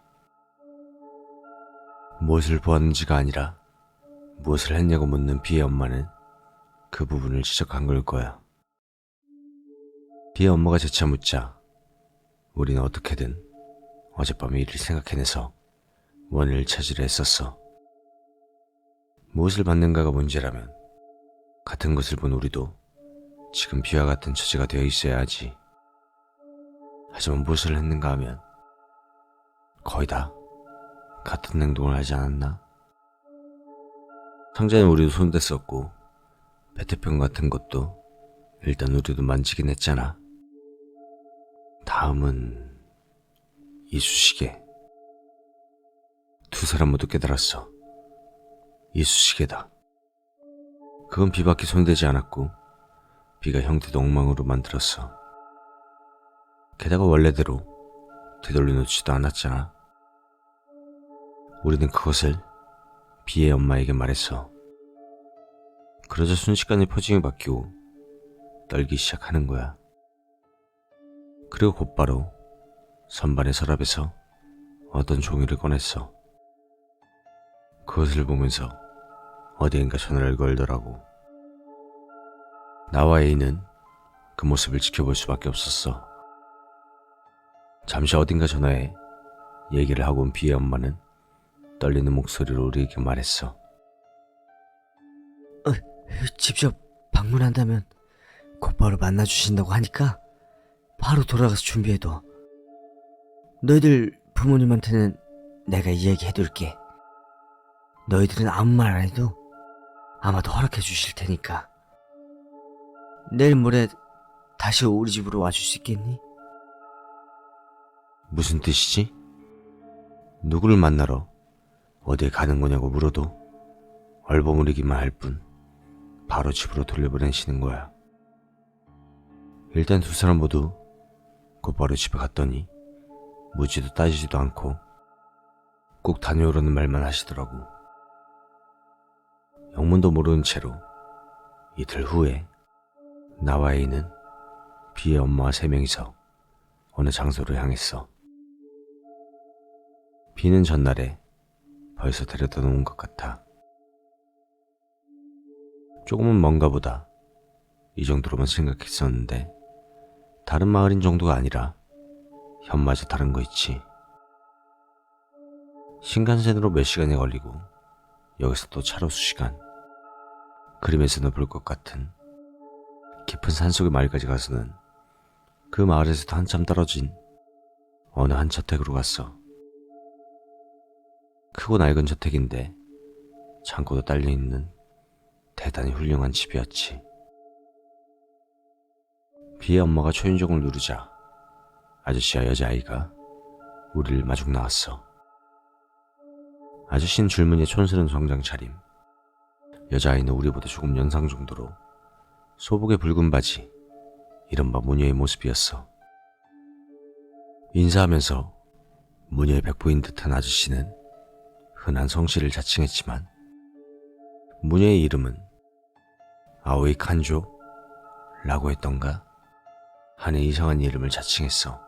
Speaker 1: 무엇을 보았는지가 아니라 무엇을 했냐고 묻는 비의 엄마는 그 부분을 지적한 걸 거야. 비의 엄마가 재차 묻자 우리는 어떻게든 어젯밤의 일을 생각해내서 원인을 찾으려 했었어. 무엇을 받는가가 문제라면 같은 것을 본 우리도 지금 비와 같은 처지가 되어 있어야 하지. 하지만 무엇을 했는가 하면 거의 다 같은 행동을 하지 않았나? 상자는 우리도 손댔었고 페트병 같은 것도 일단 우리도 만지긴 했잖아. 다음은 이쑤시개. 두 사람 모두 깨달았어. 이쑤시개다. 그건 비밖에 손대지 않았고 비가 형태도 엉망으로 만들었어. 게다가 원래대로 되돌려놓지도 않았잖아. 우리는 그것을 비의 엄마에게 말했어. 그러자 순식간에 표정이 바뀌고 떨기 시작하는 거야. 그리고 곧바로 선반의 서랍에서 어떤 종이를 꺼냈어. 그것을 보면서 어디엔가 전화를 걸더라고. 나와 A는 그 모습을 지켜볼 수밖에 없었어. 잠시 어딘가 전화해 얘기를 하고 온 비의 엄마는 떨리는 목소리로 우리에게 말했어.
Speaker 3: 직접 방문한다면 곧바로 만나주신다고 하니까 바로 돌아가서 준비해둬. 너희들 부모님한테는 내가 이야기해둘게. 너희들은 아무 말 안 해도 아마도 허락해 주실 테니까. 내일 모레 다시 우리 집으로 와줄 수 있겠니?
Speaker 1: 무슨 뜻이지? 누구를 만나러 어디에 가는 거냐고 물어도 얼버무리기만 할 뿐 바로 집으로 돌려보내시는 거야. 일단 두 사람 모두 곧바로 집에 갔더니 묻지도 따지지도 않고 꼭 다녀오라는 말만 하시더라고. 영문도 모르는 채로 이틀 후에 나와 A는 비의 엄마와 세 명이서 어느 장소로 향했어. 비는 전날에 벌써 데려다 놓은 것 같아. 조금은 먼가 보다 이 정도로만 생각했었는데 다른 마을인 정도가 아니라 현마저 다른 거 있지. 신간센으로 몇 시간이 걸리고 여기서 또 차로 수시간. 그림에서는 볼 것 같은 깊은 산속의 마을까지 가서는 그 마을에서도 한참 떨어진 어느 한 저택으로 갔어. 크고 낡은 저택인데 창고도 딸려있는 대단히 훌륭한 집이었지. 비의 엄마가 초인종을 누르자 아저씨와 여자아이가 우리를 마중 나왔어. 아저씨는 줄무늬에 촌스러운 정장 차림, 여자아이는 우리보다 조금 연상 정도로 소복의 붉은 바지, 이른바 모녀의 모습이었어. 인사하면서 모녀의 백부인 듯한 아저씨는 흔한 성씨를 자칭했지만 모녀의 이름은 아오이 칸조라고 했던가 하는 이상한 이름을 자칭했어.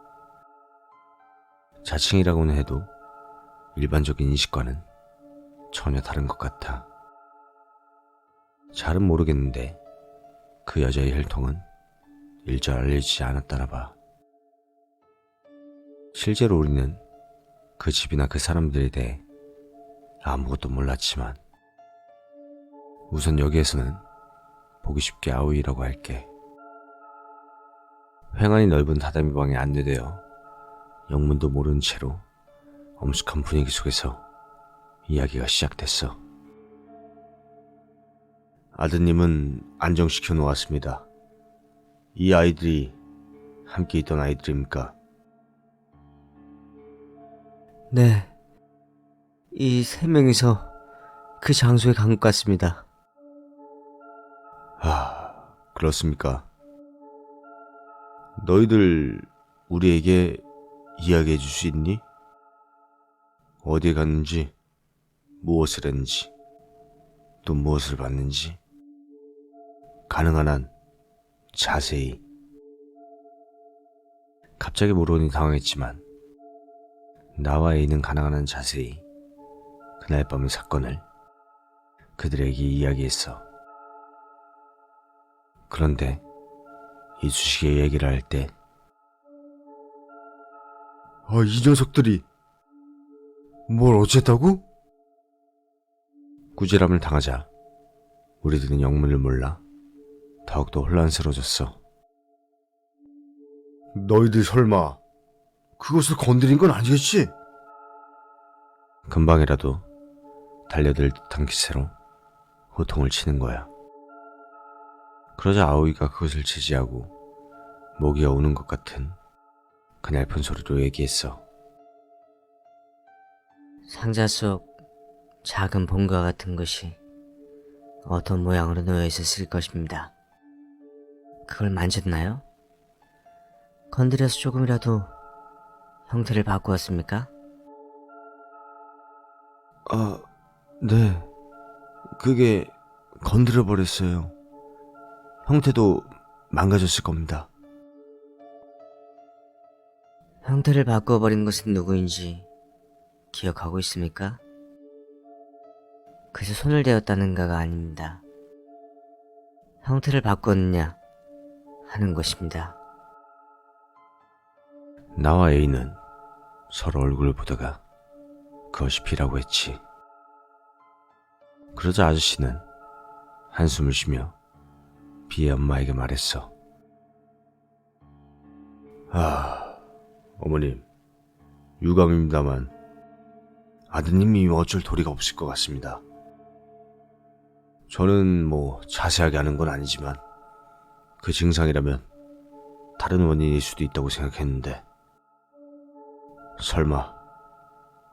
Speaker 1: 자칭이라고는 해도 일반적인 인식과는 전혀 다른 것 같아. 잘은 모르겠는데 그 여자의 혈통은 일절 알려지지 않았다나 봐. 실제로 우리는 그 집이나 그 사람들에 대해 아무것도 몰랐지만 우선 여기에서는 보기 쉽게 아오이라고 할게. 횡하니 넓은 다다미 방에 안내되어 영문도 모르는 채로 엄숙한 분위기 속에서 이야기가 시작됐어. 아드님은 안정시켜 놓았습니다. 이 아이들이 함께 있던 아이들입니까?
Speaker 3: 네. 이 3명이서 그 장소에 간 것 같습니다.
Speaker 1: 그렇습니까? 너희들 우리에게 이야기해 줄 수 있니? 어디에 갔는지, 무엇을 했는지, 또 무엇을 봤는지 가능한 한 자세히. 갑자기 물어보니 당황했지만 나와 A는 가능한 한 자세히 그날 밤의 사건을 그들에게 이야기했어. 그런데 이쑤시개 얘기를 할 때
Speaker 2: 이 녀석들이 뭘 어쨌다고?
Speaker 1: 꾸지람을 당하자 우리들은 영문을 몰라 더욱더 혼란스러워졌어.
Speaker 2: 너희들 설마 그것을 건드린 건 아니겠지?
Speaker 1: 금방이라도 달려들 듯한 기세로 호통을 치는 거야. 그러자 아오이가 그것을 제지하고 목이 어우는 것 같은 그날픈 소리로 얘기했어.
Speaker 3: 상자 속 작은 봉과 같은 것이 어떤 모양으로 놓여 있었을 것입니다. 그걸 만졌나요? 건드려서 조금이라도 형태를 바꾸었습니까?
Speaker 1: 네. 그게 건드려버렸어요. 형태도 망가졌을 겁니다.
Speaker 3: 형태를 바꿔버린 것은 누구인지 기억하고 있습니까? 그저 손을 대었다는가가 아닙니다. 형태를 바꿨느냐 하는 것입니다.
Speaker 1: 나와 A는 서로 얼굴을 보다가 그것이 B라고 했지. 그러자 아저씨는 한숨을 쉬며 B의 엄마에게 말했어. 어머님, 유감입니다만 아드님이 어쩔 도리가 없을 것 같습니다. 저는 자세하게 아는 건 아니지만 그 증상이라면 다른 원인일 수도 있다고 생각했는데 설마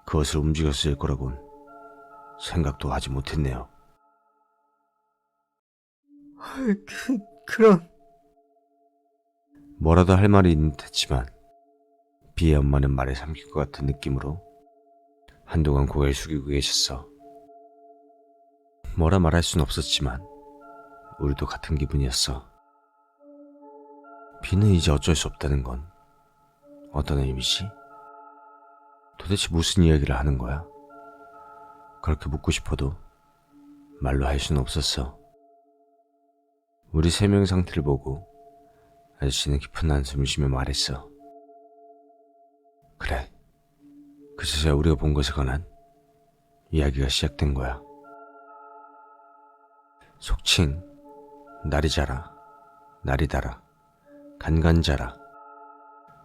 Speaker 1: 그것을 움직였을 거라곤 생각도 하지 못했네요.
Speaker 3: 그럼
Speaker 1: 뭐라도 할 말이 있는 듯했지만 B의 엄마는 말에 삼킬 것 같은 느낌으로 한동안 고개를 숙이고 계셨어. 뭐라 말할 순 없었지만 우리도 같은 기분이었어. B는 이제 어쩔 수 없다는 건 어떤 의미지? 도대체 무슨 이야기를 하는 거야? 그렇게 묻고 싶어도 말로 할 수는 없었어. 우리 3명의 상태를 보고 아저씨는 깊은 한숨을 쉬며 말했어. 그래, 그제서야 우리가 본 것에 관한 이야기가 시작된 거야. 속칭 나리자라, 나리다라, 간간자라,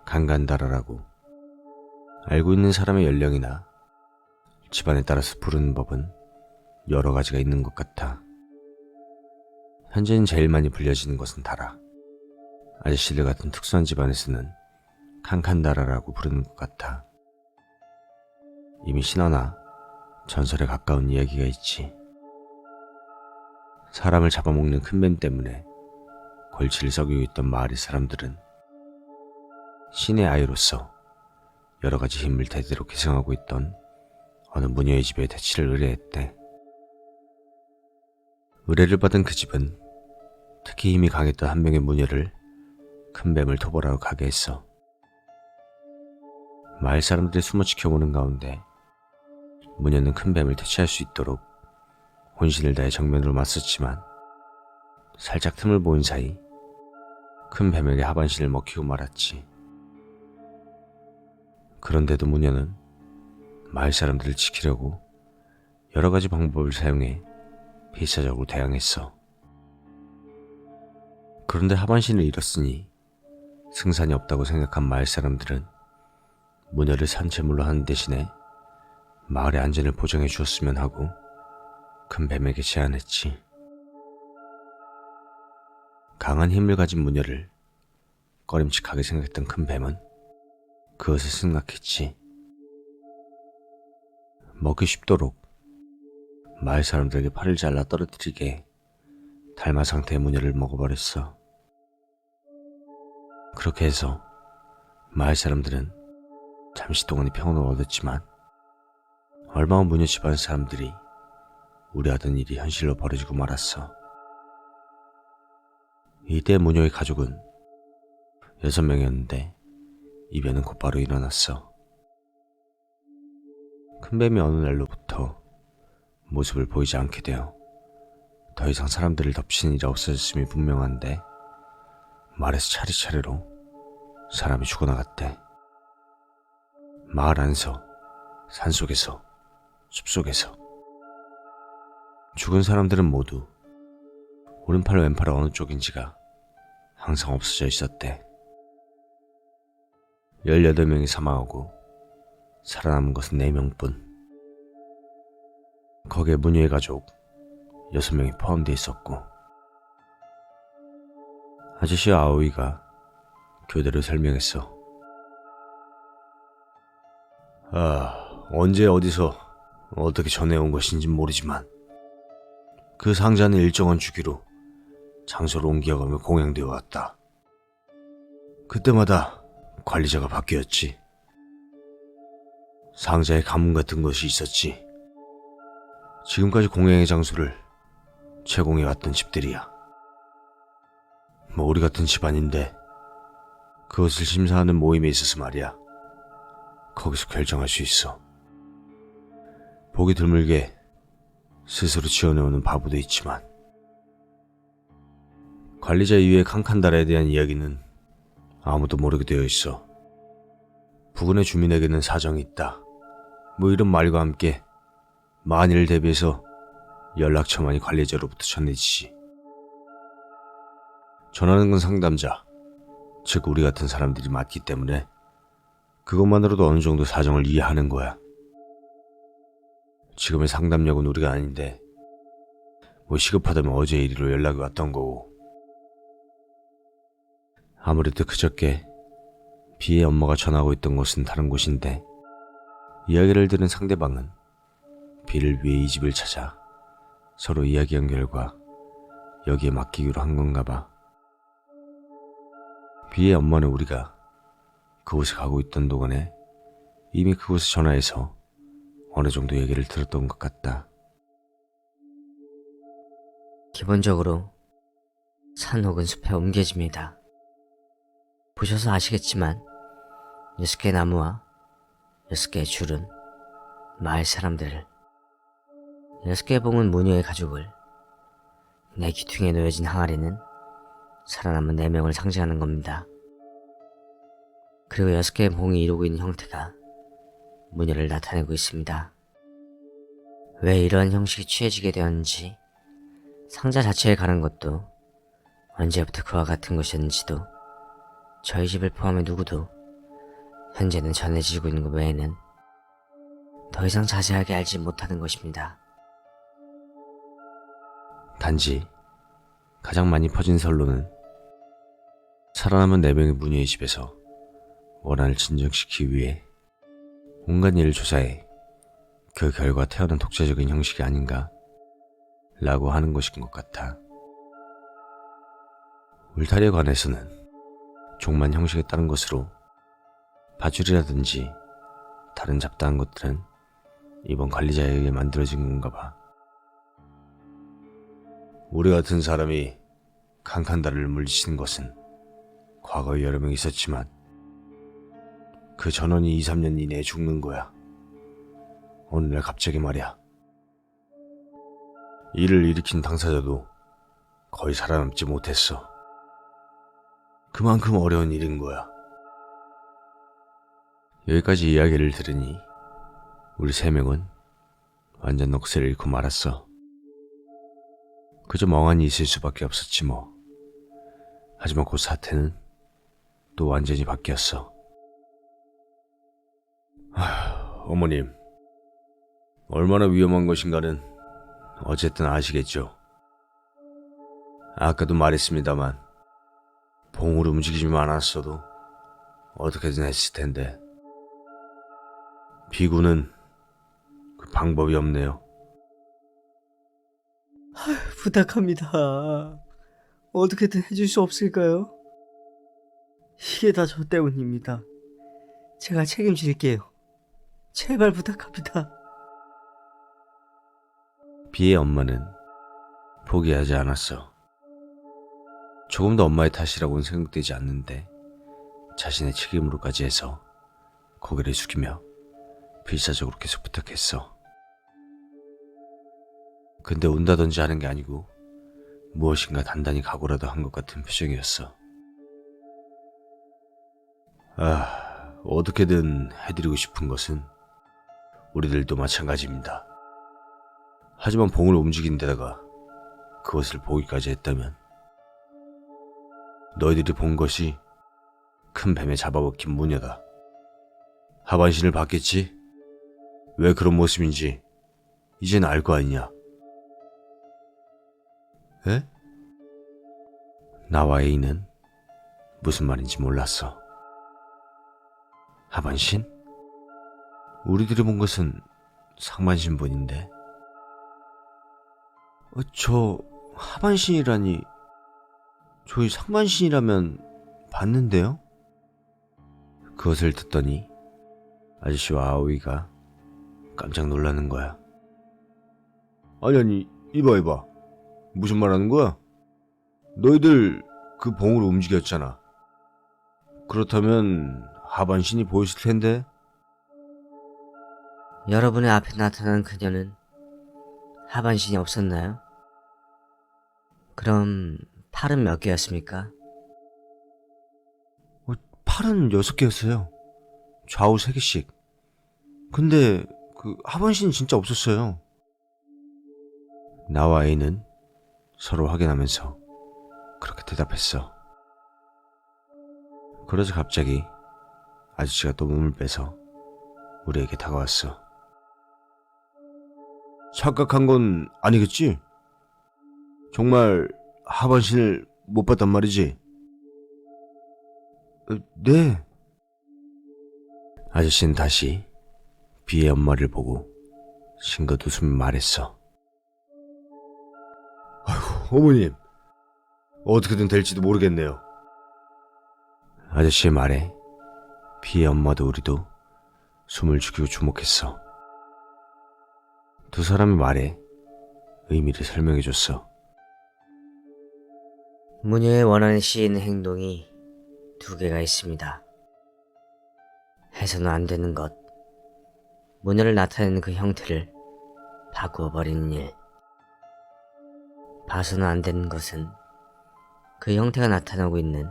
Speaker 1: 간간다라라고 알고 있는 사람의 연령이나 집안에 따라서 부르는 법은 여러 가지가 있는 것 같아. 현재는 제일 많이 불려지는 것은 다라. 아저씨들 같은 특수한 집안에서는 칸칸다라라고 부르는 것 같아. 이미 신화나 전설에 가까운 이야기가 있지. 사람을 잡아먹는 큰 뱀 때문에 골치를 썩이고 있던 마을의 사람들은 신의 아이로서 여러 가지 힘을 대대로 계승하고 있던 어느 무녀의 집에 대치를 의뢰했대. 의뢰를 받은 그 집은 특히 힘이 강했던 한 명의 무녀를 큰 뱀을 토벌하러 가게 했어. 마을 사람들이 숨어 지켜보는 가운데 무녀는 큰 뱀을 퇴치할 수 있도록 혼신을 다해 정면으로 맞섰지만 살짝 틈을 보인 사이 큰 뱀에게 하반신을 먹히고 말았지. 그런데도 무녀는 마을 사람들을 지키려고 여러 가지 방법을 사용해 필사적으로 대항했어. 그런데 하반신을 잃었으니 승산이 없다고 생각한 마을 사람들은 무녀를 산채물로 하는 대신에 마을의 안전을 보장해 주었으면 하고 큰 뱀에게 제안했지. 강한 힘을 가진 무녀를 꺼림칙하게 생각했던 큰 뱀은 그것을 승낙했지. 먹기 쉽도록 마을 사람들에게 팔을 잘라 떨어뜨리게 달마 상태의 무녀를 먹어버렸어. 그렇게 해서 마을 사람들은 잠시 동안의 평온을 얻었지만 얼마 후 무녀 집안 사람들이 우려하던 일이 현실로 벌어지고 말았어. 이때 무녀의 가족은 6명이었는데 이변은 곧바로 일어났어. 큰뱀이 어느 날로부터 모습을 보이지 않게 되어 더 이상 사람들을 덮치는 일이 없어졌음이 분명한데 마을에서 차례차례로 사람이 죽어나갔대. 마을 안에서, 산속에서, 숲속에서 죽은 사람들은 모두 오른팔 왼팔 어느 쪽인지가 항상 없어져 있었대. 18명이 사망하고 살아남은 것은 4명뿐. 거기에 무녀의 가족 6명이 포함되어 있었고 아저씨 아오이가 교대로 설명했어. 언제 어디서 어떻게 전해온 것인진 모르지만 그 상자는 일정한 주기로 장소를 옮겨가며 공양되어 왔다. 그때마다 관리자가 바뀌었지. 상자에 가문 같은 것이 있었지. 지금까지 공양의 장소를 제공해왔던 집들이야. 뭐 우리 같은 집안인데 그것을 심사하는 모임에 있어서 말이야. 거기서 결정할 수 있어. 보기 드물게 스스로 지어내오는 바보도 있지만 관리자 이외의 칸칸다라에 대한 이야기는 아무도 모르게 되어 있어. 부근의 주민에게는 사정이 있다. 뭐 이런 말과 함께 만일을 대비해서 연락처만이 관리자로부터 전해지지. 전하는 건 상담자, 즉 우리 같은 사람들이 맞기 때문에 그것만으로도 어느 정도 사정을 이해하는 거야. 지금의 상담력은 우리가 아닌데 뭐 시급하다면 어제 이리로 연락이 왔던 거고. 아무래도 그저께 비의 엄마가 전하고 있던 곳은 다른 곳인데 이야기를 들은 상대방은 비를 위해 이 집을 찾아 서로 이야기한 결과 여기에 맡기기로 한 건가 봐. 비의 엄마는 우리가 그곳에 가고 있던 동안에 이미 그곳에 전화해서 어느 정도 얘기를 들었던 것 같다.
Speaker 3: 기본적으로 산 혹은 숲에 옮겨집니다. 보셔서 아시겠지만 6개의 나무와 6개의 줄은 마을 사람들을, 6개의 봉은 무녀의 가족을, 내 귀퉁이에 놓여진 항아리는 살아남은 4명을 상징하는 겁니다. 그리고 6개의 봉이 이루고 있는 형태가 무녀를 나타내고 있습니다. 왜 이런 형식이 취해지게 되었는지, 상자 자체에 가는 것도 언제부터 그와 같은 것이었는지도 저희 집을 포함해 누구도 현재는 전해지고 있는 것 외에는 더 이상 자세하게 알지 못하는 것입니다.
Speaker 1: 단지 가장 많이 퍼진 설로는 살아남은 4명의 무녀의 집에서 원한을 진정시키기 위해 온갖 일을 조사해 그 결과 태어난 독자적인 형식이 아닌가 라고 하는 것인 것 같아. 울타리에 관해서는 종만 형식에 따른 것으로 밧줄이라든지 다른 잡다한 것들은 이번 관리자에 의해 만들어진 건가 봐. 우리 같은 사람이 칸칸다리를 물리치는 것은 과거에 여러 명 있었지만 그 전원이 2-3년 이내에 죽는 거야. 어느 날 갑자기 말이야. 이를 일으킨 당사자도 거의 살아남지 못했어. 그만큼 어려운 일인 거야. 여기까지 이야기를 들으니 우리 3명은 완전 넋을 잃고 말았어. 그저 멍하니 있을 수밖에 없었지 뭐. 하지만 그 사태는 또 완전히 바뀌었어. 어머님, 얼마나 위험한 것인가는 어쨌든 아시겠죠? 아까도 말했습니다만 봉을 움직이지만 않았어도 어떻게든 했을 텐데 비구는 그 방법이 없네요.
Speaker 3: 부탁합니다. 어떻게든 해줄 수 없을까요? 이게 다 저 때문입니다. 제가 책임질게요. 제발 부탁합니다.
Speaker 1: 비의 엄마는 포기하지 않았어. 조금도 엄마의 탓이라고는 생각되지 않는데 자신의 책임으로까지 해서 고개를 숙이며 필사적으로 계속 부탁했어. 근데 온다든지 하는 게 아니고 무엇인가 단단히 각오라도 한 것 같은 표정이었어. 어떻게든 해드리고 싶은 것은 우리들도 마찬가지입니다. 하지만 봉을 움직인 데다가 그것을 보기까지 했다면 너희들이 본 것이 큰 뱀에 잡아먹힌 무녀다. 하반신을 봤겠지? 왜 그런 모습인지 이젠 알 거 아니냐? 에? 나와 A는 무슨 말인지 몰랐어. 하반신? 우리들이 본 것은 상반신분인데. 저 하반신이라니. 저희 상반신이라면 봤는데요? 그것을 듣더니 아저씨와 아오이가 깜짝 놀라는 거야. 아니 이봐 무슨 말 하는 거야? 너희들 그 봉으로 움직였잖아. 그렇다면 하반신이 보였을 텐데.
Speaker 3: 여러분의 앞에 나타난 그녀는 하반신이 없었나요? 그럼 팔은 몇 개였습니까?
Speaker 1: 팔은 6개였어요. 좌우 3개씩. 근데 그 하반신이 진짜 없었어요. 나와 A는 서로 확인하면서 그렇게 대답했어. 그러자 갑자기 아저씨가 또 몸을 빼서 우리에게 다가왔어. 착각한 건 아니겠지? 정말 하반신을 못 봤단 말이지? 네. 아저씨는 다시 비의 엄마를 보고 싱긋 웃으며 말했어. 아이고, 어머님. 어떻게든 될지도 모르겠네요. 아저씨의 말에 비의 엄마도 우리도 숨을 죽이고 주목했어. 두 사람의 말에 의미를 설명해줬어.
Speaker 3: 무녀의 원한에 씌이는 행동이 2개가 있습니다. 해서는 안 되는 것, 무녀를 나타내는 그 형태를 바꾸어 버리는 일. 봐서는 안 되는 것은 그 형태가 나타나고 있는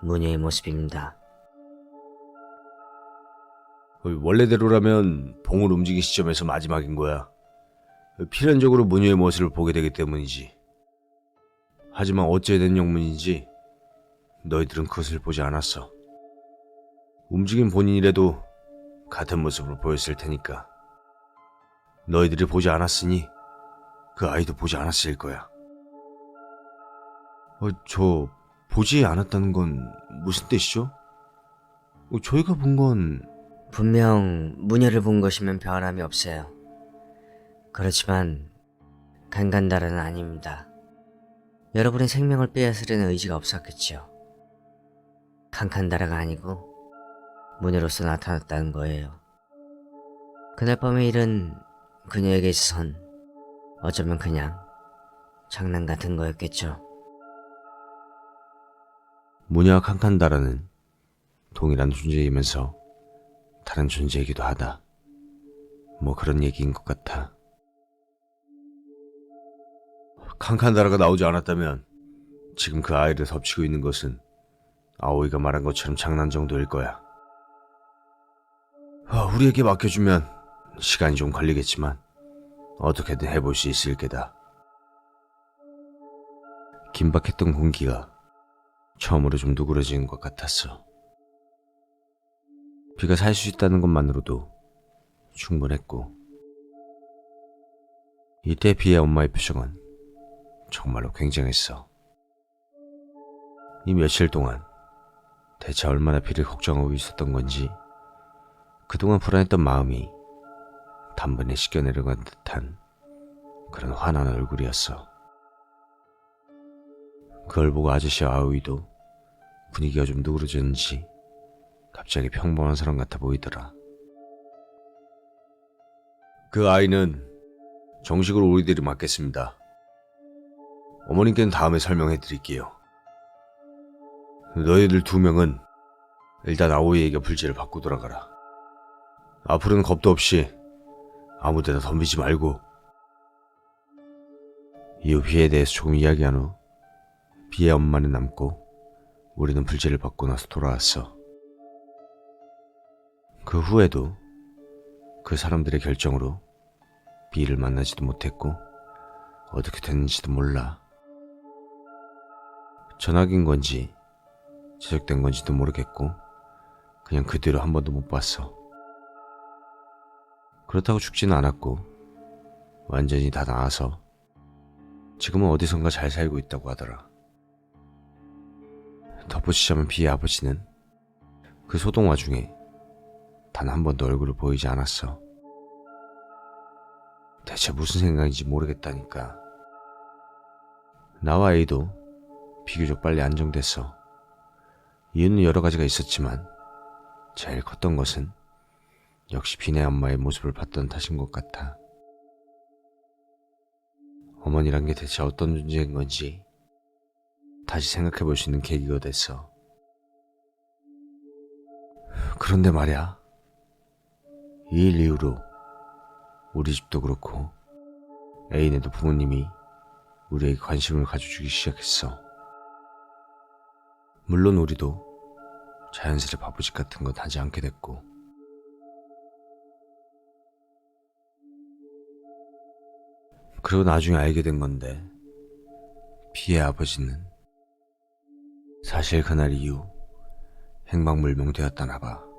Speaker 3: 무녀의 모습입니다.
Speaker 1: 원래대로라면 봉을 움직인 시점에서 마지막인 거야. 필연적으로 무녀의 모습을 보게 되기 때문이지. 하지만 어찌해야 된 영문인지 너희들은 그것을 보지 않았어. 움직인 본인이라도 같은 모습을 보였을 테니까. 너희들이 보지 않았으니 그 아이도 보지 않았을 거야.
Speaker 2: 저 보지 않았다는 건 무슨 뜻이죠? 저희가 본 건
Speaker 3: 분명 무녀를 본 것이면 변함이 없어요. 그렇지만 간간다라는 아닙니다. 여러분의 생명을 빼앗으려는 의지가 없었겠죠. 칸칸다라가 아니고 무녀로서 나타났다는 거예요. 그날 밤의 일은 그녀에게 있어선 어쩌면 그냥 장난 같은 거였겠죠.
Speaker 1: 무녀와 칸칸다라는 동일한 존재이면서 다른 존재이기도 하다. 뭐 그런 얘기인 것 같아.
Speaker 2: 칸칸다라가 나오지 않았다면 지금 그 아이를 덮치고 있는 것은 아오이가 말한 것처럼 장난 정도일 거야. 우리에게 맡겨주면 시간이 좀 걸리겠지만 어떻게든 해볼 수 있을 게다.
Speaker 1: 긴박했던 공기가 처음으로 좀 누그러지는 것 같았어. 비가 살 수 있다는 것만으로도 충분했고, 이때 비의 엄마의 표정은 정말로 굉장했어. 이 며칠 동안 대체 얼마나 비를 걱정하고 있었던 건지 그동안 불안했던 마음이 단번에 씻겨내려간 듯한 그런 환한 얼굴이었어. 그걸 보고 아저씨 아오이도 분위기가 좀 누그러졌는지 갑자기 평범한 사람 같아 보이더라.
Speaker 2: 그 아이는 정식으로 우리들이 맡겠습니다. 어머님께는 다음에 설명해 드릴게요. 너희들 2명은 일단 아오이에게 불지를 받고 돌아가라. 앞으로는 겁도 없이 아무 데나 덤비지 말고.
Speaker 1: 이후 비에 대해서 조금 이야기한 후 비의 엄마는 남고 우리는 불지를 받고 나서 돌아왔어. 그 후에도 그 사람들의 결정으로 비를 만나지도 못했고 어떻게 됐는지도 몰라. 전화기인 건지 제작된 건지도 모르겠고 그냥 그 뒤로 한 번도 못 봤어. 그렇다고 죽지는 않았고 완전히 다 나아서 지금은 어디선가 잘 살고 있다고 하더라. 덧붙이자면 비의 아버지는 그 소동 와중에 단 한 번도 얼굴을 보이지 않았어. 대체 무슨 생각인지 모르겠다니까. 나와 A도 비교적 빨리 안정됐어. 이유는 여러 가지가 있었지만 제일 컸던 것은 역시 비네 엄마의 모습을 봤던 탓인 것 같아. 어머니란 게 대체 어떤 존재인 건지 다시 생각해 볼 수 있는 계기가 됐어. 그런데 말이야, 이 일 이후로 우리 집도 그렇고 애인에도 부모님이 우리에게 관심을 가져주기 시작했어. 물론 우리도 자연스레 바보짓 같은 건 하지 않게 됐고. 그리고 나중에 알게 된 건데 비의 아버지는 사실 그날 이후 행방불명되었다나 봐.